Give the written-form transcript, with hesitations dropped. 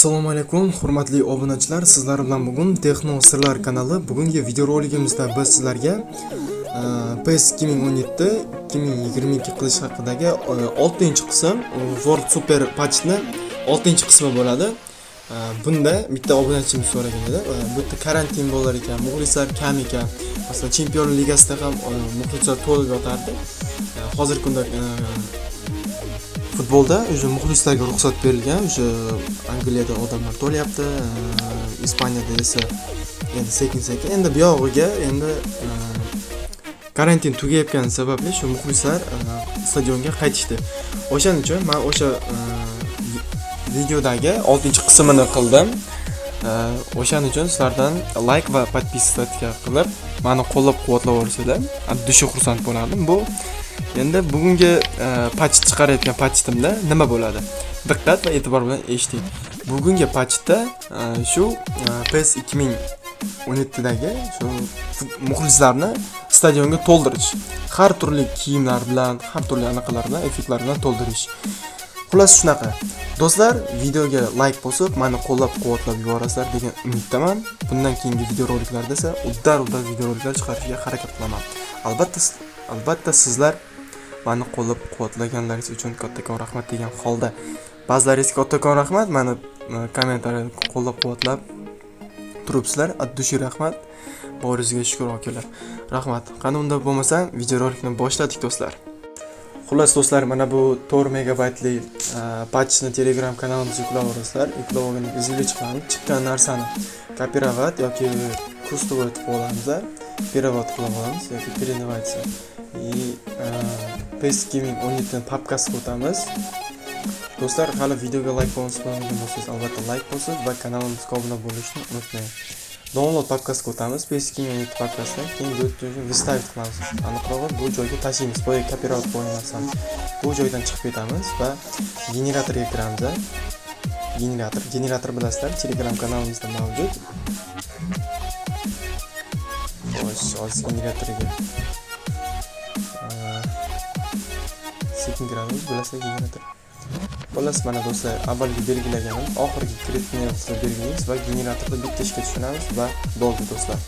Assalomu alaykum, hurmatli obunachilar. Sizlar bilan bugun Texno Sirlar kanali. Bugungi videorolikimizda biz sizlarga PES 2017-2022 qilish haqidagi 6-qism World Super Patch'ni 6-qismi bo'ladi. Bunda bitta obunachimiz so'ragan edi. Bu yerda karantin bo'lar ekan, muxlislar kam ekan. Masalan, Chempionlar Ligasida ham muxlislar to'lib yotardi. Hozirgi kunda futbolda o'sha muxlislarga ruxsat berilgan, o'sha Angliyada odamlar to'layapti, Ispaniyada esa endi sekin-sekin, endi bu yog'iga endi karantin tugayotgani sababli shu muxlislar stadionga qaytishdi. O'shaning uchun men o'sha videodagi 6-qismini qildim. O'shaning uchun sizlardan like va podpiska qilib, meni qo'llab-quvvatlab yuborsanglar, juda xursand bo'lardim. Bu endi bugungi patch chiqarayotgan patchimda nima bo'ladi? Diqqat va e'tibor bilan eshiting. Bugungi patchda shu PES 2017dagi shu muxlislarni stadionga to'ldirish, har turli kiyimlar bilan, har turli anaqalar bilan, effektlar bilan to'ldirish. Xullas shunaqa. Do'stlar, videoga like bosib, meni qo'llab-quvvatlab yuborasizlar degan umiddaman. Bundan keyingi videoroliklarda esa udar videoroliklar chiqarishga harakat qilaman. Albatta sizlar meni qo'llab-quvvatlaganlaringiz uchun kattakon rahmat degan holda, ba'zilaringizga kattakon rahmat, meni kommentariyada qo'llab-quvvatlab turibsizlar. Addushi rahmat. Boringizga shukr akalar. Rahmat. Qani unda bo'lmasa, videorolikni boshladik do'stlar. Xullas do'stlar, mana bu 4 megabaytli patchni Telegram kanalimizga yuklab olasizlar. Yuklab olganingizni chiqqan narsani kopirovat yoki kustovoy qilib olamiz. Перевод qilib olamiz yoki перенавайся. PES 2017 ni papkasiga o'tamiz. Do'stlar, hali videoga like bosmagan bo'lsangiz, albatta like bosib va kanalimizga obuna bo'lishni unutmang. Download papkasiga o'tamiz. PES 2017 papkasidan keyin bu joyga выставить qilamiz. Aniqrog'i bu joyga tashlaymiz. Bu kopirovat bo'lgan narsani bu joydan chiqib ketamiz va generatorga kiramiz. Generator bilasizlar, Telegram kanalimizda mavjud. Oz generatoriga sekin kiramiz, bilasizlar generator. Xullas, mana do'stlar, avvalgi belgilaganim, oxirgi kiritni belgilaymiz va generatorda bitta ishga tushunamiz va bo'ldi do'stlar.